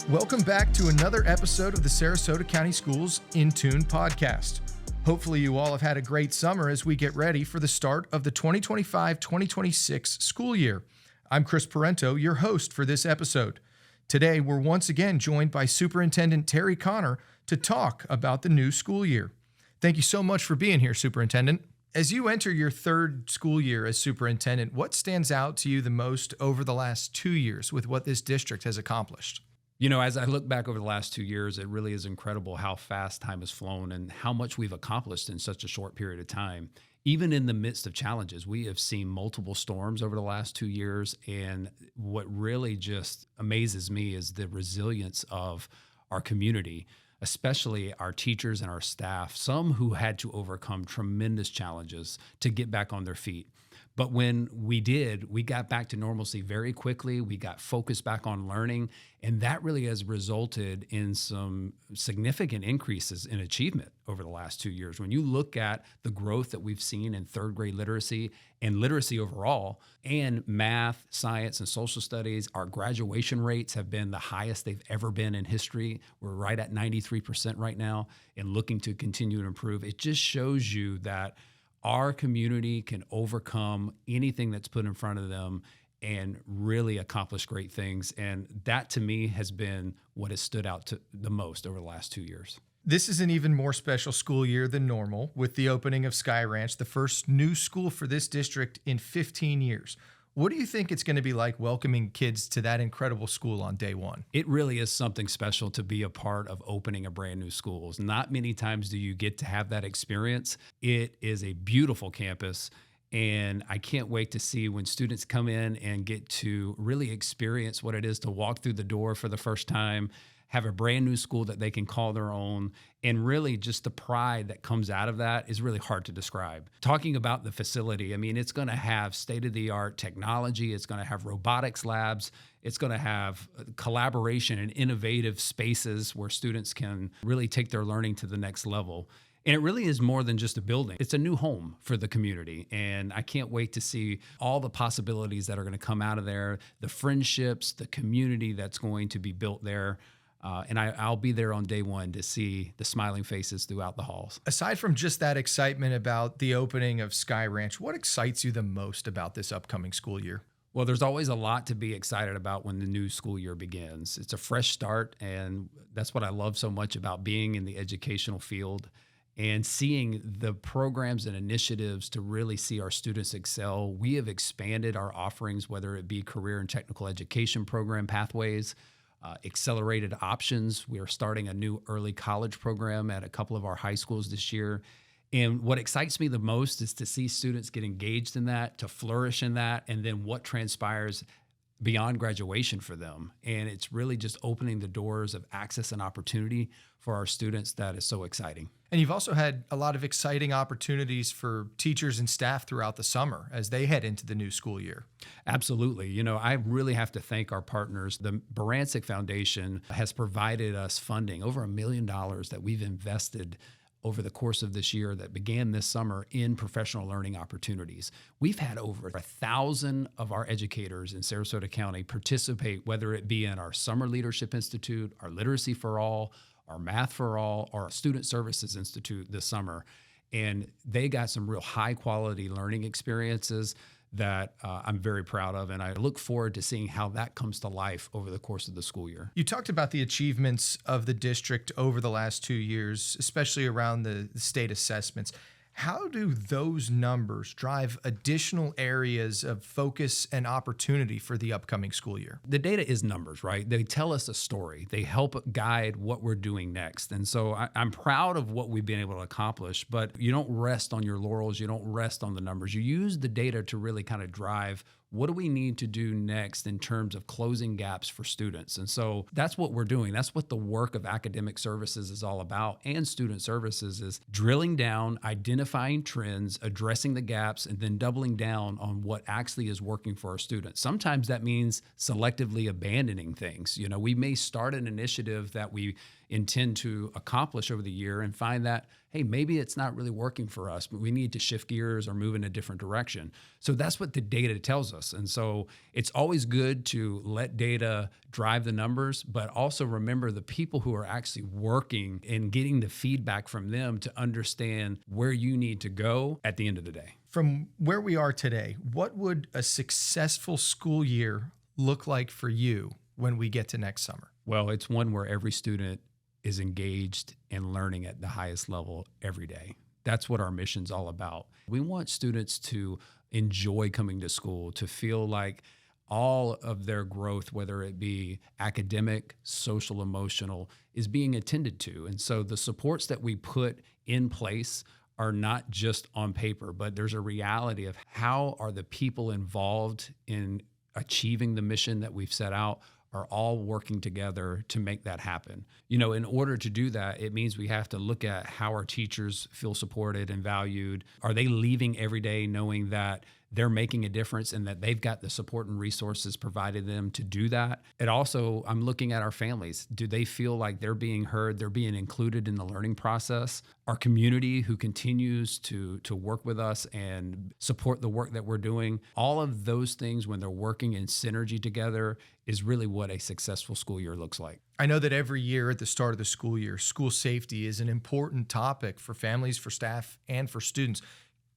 Welcome back to another episode of the Sarasota County Schools In Tune podcast. Hopefully you all have had a great summer as we get ready for the start of the 2025-2026 school year. I'm Chris Parento, your host for this episode. Today, we're once again joined by Superintendent Connor to talk about the new school year. Thank you so much for being here, Superintendent. As you enter your third school year as superintendent, what stands out to you the most over the last 2 years with what this district has accomplished? You know, as I look back over the last 2 years, it really is incredible how fast time has flown and how much we've accomplished in such a short period of time. Even in the midst of challenges, we have seen multiple storms over the last 2 years. And what really just amazes me is the resilience of our community, especially our teachers and our staff, some who had to overcome tremendous challenges to get back on their feet. But when we did, we got back to normalcy very quickly. We got focused back on learning, and that really has resulted in some significant increases in achievement over the last 2 years. When you look at the growth that we've seen in third grade literacy and literacy overall, and math, science, and social studies, our graduation rates have been the highest they've ever been in history. We're right at 93% right now and looking to continue to improve. It just shows you that our community can overcome anything that's put in front of them and really accomplish great things. And that, to me, has been what has stood out to the most over the last 2 years. This is an even more special school year than normal with the opening of Skye Ranch, the first new school for this district in 15 years. What do you think it's going to be like welcoming kids to that incredible school on day one? It really is something special to be a part of opening a brand new school. Not many times do you get to have that experience. It is a beautiful campus, and I can't wait to see when students come in and get to really experience what it is to walk through the door for the first time, have a brand new school that they can call their own, and really just the pride that comes out of that is really hard to describe. Talking about the facility, I mean, it's going to have state-of-the-art technology. It's going to have robotics labs. It's going to have collaboration and innovative spaces where students can really take their learning to the next level. And it really is more than just a building. It's a new home for the community. And I can't wait to see all the possibilities that are going to come out of there, the friendships, the community that's going to be built there. And I'll be there on day one to see the smiling faces throughout the halls. Aside from just that excitement about the opening of Skye Ranch, what excites you the most about this upcoming school year? Well, there's always a lot to be excited about when the new school year begins. It's a fresh start, and that's what I love so much about being in the educational field and seeing the programs and initiatives to really see our students excel. We have expanded our offerings, whether it be career and technical education program pathways, accelerated options. We are starting a new early college program at a couple of our high schools this year. And what excites me the most is to see students get engaged in that, to flourish in that, and then what transpires beyond graduation for them. And it's really just opening the doors of access and opportunity for our students that is so exciting. And you've also had a lot of exciting opportunities for teachers and staff throughout the summer as they head into the new school year. Absolutely. You know, I really have to thank our partners. The Barancic Foundation has provided us funding, over $1 million that we've invested over the course of this year that began this summer in professional learning opportunities. We've had over 1,000 of our educators in Sarasota County participate, whether it be in our Summer Leadership Institute, our Literacy for All, our Math for All, or our Student Services Institute this summer. And they got some real high quality learning experiences that I'm very proud of. And I look forward to seeing how that comes to life over the course of the school year. You talked about the achievements of the district over the last 2 years, especially around the state assessments. How do those numbers drive additional areas of focus and opportunity for the upcoming school year? The data is numbers, right? They tell us a story. They help guide what we're doing next. And so I'm proud of what we've been able to accomplish, but you don't rest on your laurels. You don't rest on the numbers. You use the data to really kind of drive what do we need to do next in terms of closing gaps for students? And so that's what we're doing. That's what the work of academic services is all about, and student services is drilling down, identifying trends, addressing the gaps, and then doubling down on what actually is working for our students. Sometimes that means selectively abandoning things. You know, we may start an initiative that we intend to accomplish over the year and find that, hey, maybe it's not really working for us, but we need to shift gears or move in a different direction. So that's what the data tells us. And so it's always good to let data drive the numbers, but also remember the people who are actually working and getting the feedback from them to understand where you need to go at the end of the day. From where we are today, what would a successful school year look like for you when we get to next summer? Well, it's one where every student is engaged and learning at the highest level every day. That's what our mission's all about. We want students to enjoy coming to school, to feel like all of their growth, whether it be academic, social, emotional, is being attended to. And so the supports that we put in place are not just on paper, but there's a reality of how are the people involved in achieving the mission that we've set out are all working together to make that happen. You know, in order to do that, it means we have to look at how our teachers feel supported and valued. Are they leaving every day knowing that they're making a difference and that they've got the support and resources provided them to do that? And also, I'm looking at our families. Do they feel like they're being heard, they're being included in the learning process? Our community who continues to work with us and support the work that we're doing, all of those things when they're working in synergy together is really what a successful school year looks like. I know that every year at the start of the school year, school safety is an important topic for families, for staff, and for students.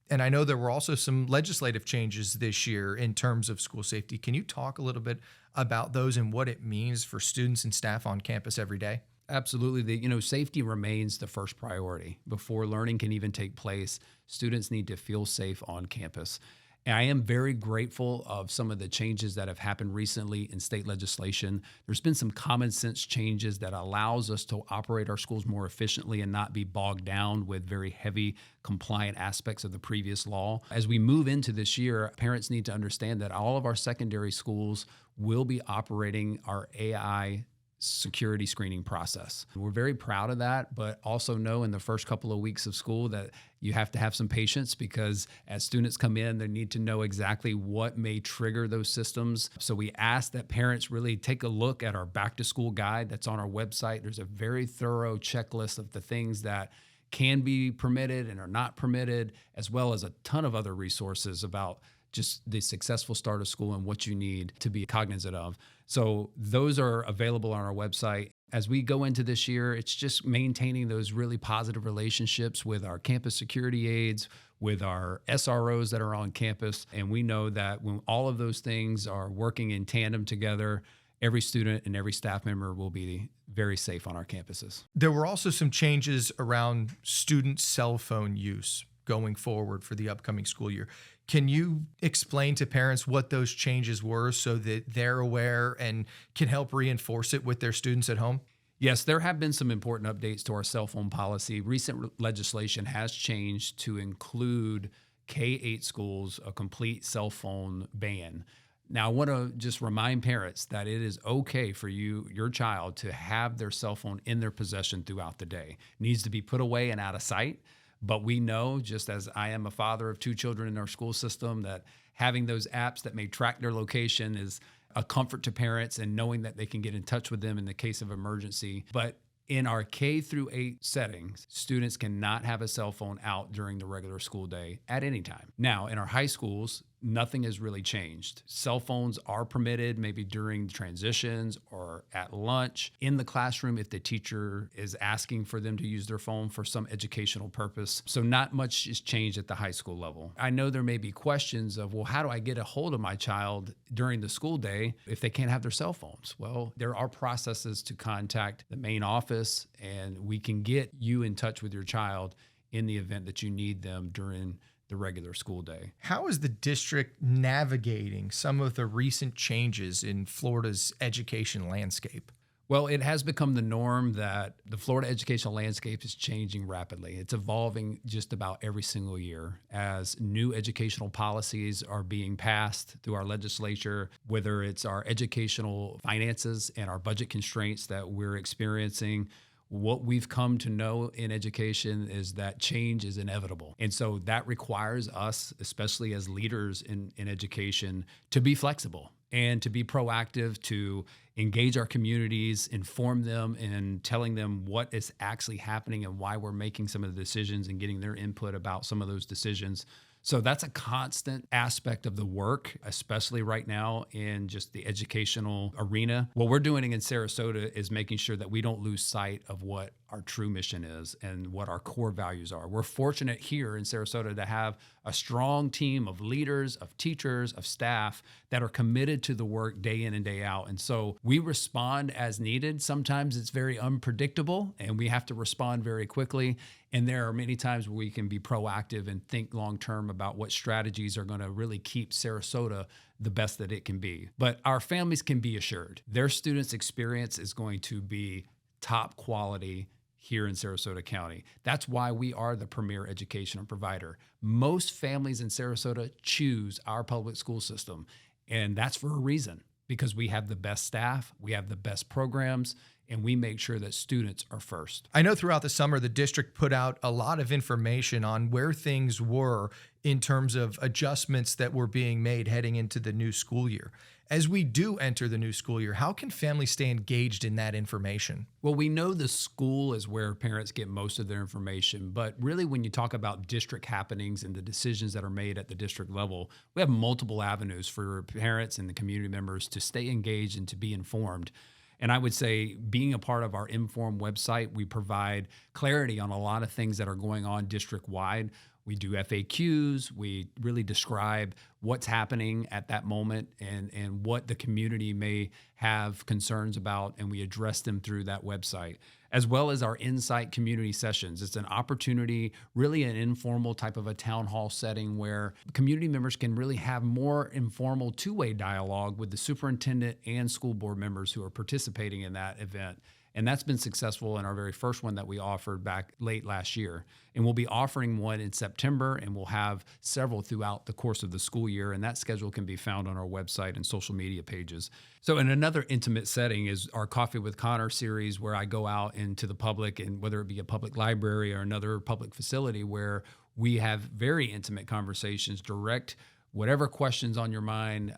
And I know there were also some legislative changes this year in terms of school safety. Can you talk a little bit about those and what it means for students and staff on campus every day? Absolutely. Safety remains the first priority. Before learning can even take place, students need to feel safe on campus. And I am very grateful of some of the changes that have happened recently in state legislation. There's been some common sense changes that allows us to operate our schools more efficiently and not be bogged down with very heavy compliant aspects of the previous law. As we move into this year, parents need to understand that all of our secondary schools will be operating our AI security screening process. We're very proud of that, but also know in the first couple of weeks of school that you have to have some patience because as students come in, they need to know exactly what may trigger those systems. So we ask that parents really take a look at our back to school guide that's on our website. There's a very thorough checklist of the things that can be permitted and are not permitted, as well as a ton of other resources about just the successful start of school and what you need to be cognizant of. So those are available on our website. As we go into this year, it's just maintaining those really positive relationships with our campus security aides, with our SROs that are on campus. And we know that when all of those things are working in tandem together, every student and every staff member will be very safe on our campuses. There were also some changes around student cell phone use going forward for the upcoming school year. Can you explain to parents what those changes were so that they're aware and can help reinforce it with their students at home? Yes, there have been some important updates to our cell phone policy. Recent legislation has changed to include K-8 schools a complete cell phone ban. Now, I want to just remind parents that it is okay for your child to have their cell phone in their possession throughout the day. It needs to be put away and out of sight. But we know, just as I am a father of 2 children in our school system, that having those apps that may track their location is a comfort to parents and knowing that they can get in touch with them in the case of emergency. But in our K-8 settings, students cannot have a cell phone out during the regular school day at any time. Now, in our high schools, nothing has really changed. Cell phones are permitted maybe during transitions or at lunch, in the classroom if the teacher is asking for them to use their phone for some educational purpose. So not much is changed at the high school level. I know there may be questions of, well, how do I get a hold of my child during the school day if they can't have their cell phones? Well, there are processes to contact the main office, and we can get you in touch with your child in the event that you need them during the regular school day. How is the district navigating some of the recent changes in Florida's education landscape? Well, it has become the norm that the Florida educational landscape is changing rapidly. It's evolving just about every single year as new educational policies are being passed through our legislature, whether it's our educational finances and our budget constraints that we're experiencing. What we've come to know in education is that change is inevitable. And so that requires us, especially as leaders in education, to be flexible and to be proactive, to engage our communities, inform them, and telling them what is actually happening and why we're making some of the decisions and getting their input about some of those decisions. So that's a constant aspect of the work, especially right now in just the educational arena. What we're doing in Sarasota is making sure that we don't lose sight of what our true mission is and what our core values are. We're fortunate here in Sarasota to have a strong team of leaders, of teachers, of staff that are committed to the work day in and day out. And so we respond as needed. Sometimes it's very unpredictable and we have to respond very quickly. And there are many times where we can be proactive and think long-term about what strategies are going to really keep Sarasota the best that it can be. But our families can be assured their students' experience is going to be top quality here in Sarasota County. That's why we are the premier educational provider. Most families in Sarasota choose our public school system, and that's for a reason, because we have the best staff, we have the best programs, and we make sure that students are first. I know throughout the summer, the district put out a lot of information on where things were in terms of adjustments that were being made heading into the new school year. As we do enter the new school year, how can families stay engaged in that information? Well, we know the school is where parents get most of their information, but really when you talk about district happenings and the decisions that are made at the district level, we have multiple avenues for parents and the community members to stay engaged and to be informed. And I would say being a part of our Inform website, we provide clarity on a lot of things that are going on district-wide. We do FAQs. We really describe what's happening at that moment and what the community may have concerns about, and we address them through that website, as well as our Insight community sessions. It's an opportunity, really an informal type of a town hall setting where community members can really have more informal two-way dialogue with the superintendent and school board members who are participating in that event. And that's been successful in our very first one that we offered back late last year. And we'll be offering one in September, and we'll have several throughout the course of the school year. And that schedule can be found on our website and social media pages. So in another intimate setting is our Coffee with Connor series, where I go out into the public, and whether it be a public library or another public facility, where we have very intimate conversations, direct whatever questions on your mind,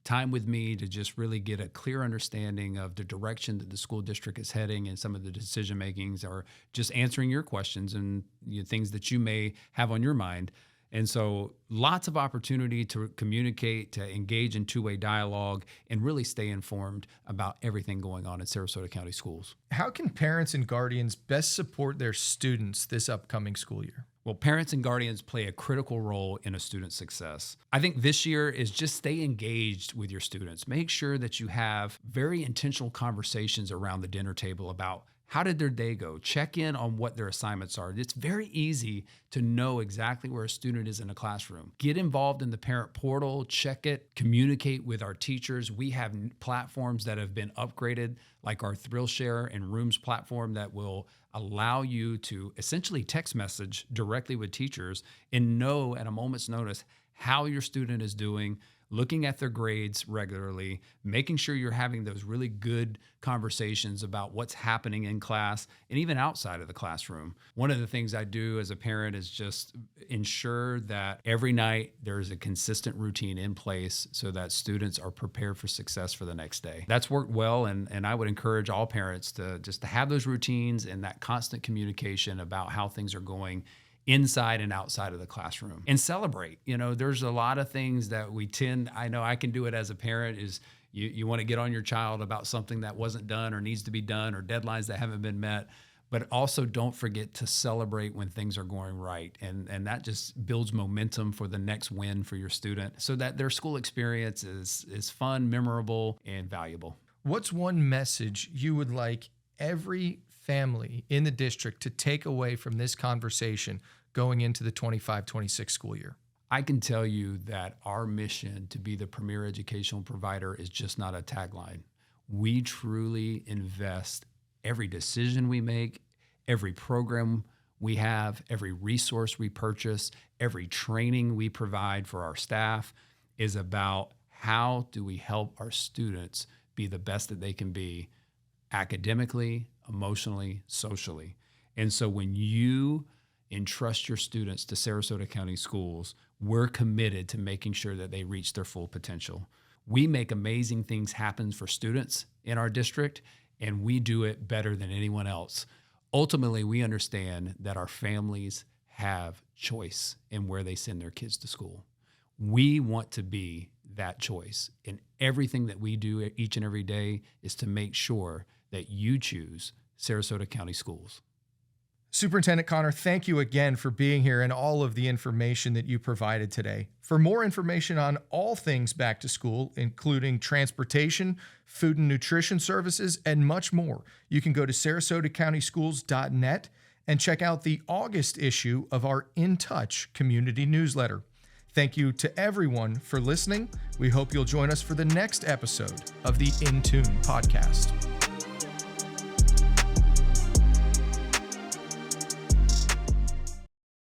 time with me to just really get a clear understanding of the direction that the school district is heading, and some of the decision makings are just answering your questions and things that you may have on your mind. And so lots of opportunity to communicate, to engage in two-way dialogue, and really stay informed about everything going on in Sarasota County schools. How can parents and guardians best support their students this upcoming school year? Well, parents and guardians play a critical role in a student's success. I think this year is just stay engaged with your students. Make sure that you have very intentional conversations around the dinner table about how did their day go? Check in on what their assignments are. It's very easy to know exactly where a student is in a classroom. Get involved in the parent portal, check it, communicate with our teachers. We have platforms that have been upgraded, like our ThrillShare and Rooms platform, that will allow you to essentially text message directly with teachers and know at a moment's notice how your student is doing, looking at their grades regularly, making sure you're having those really good conversations about what's happening in class and even outside of the classroom. One of the things I do as a parent is just ensure that every night there's a consistent routine in place so that students are prepared for success for the next day. That's worked well, and I would encourage all parents to just to have those routines and that constant communication about how things are going inside and outside of the classroom, and celebrate. There's a lot of things that I know I can do it as a parent, is you want to get on your child about something that wasn't done or needs to be done, or deadlines that haven't been met, but also don't forget to celebrate when things are going right. And that just builds momentum for the next win for your student, so that their school experience is fun, memorable, and valuable. What's one message you would like every family in the district to take away from this conversation going into the 25-26 school year? I can tell you that our mission to be the premier educational provider is just not a tagline. We truly invest every decision we make, every program we have, every resource we purchase, every training we provide for our staff is about how do we help our students be the best that they can be academically, emotionally, socially. And so when you entrust your students to Sarasota County Schools, we're committed to making sure that they reach their full potential. We make amazing things happen for students in our district, and we do it better than anyone else. Ultimately, we understand that our families have choice in where they send their kids to school. We want to be that choice. And everything that we do each and every day is to make sure that you choose Sarasota County Schools. Superintendent Connor, thank you again for being here and all of the information that you provided today. For more information on all things back to school, including transportation, food and nutrition services, and much more, you can go to sarasotacountyschools.net and check out the August issue of our In Touch community newsletter. Thank you to everyone for listening. We hope you'll join us for the next episode of the In Tune podcast.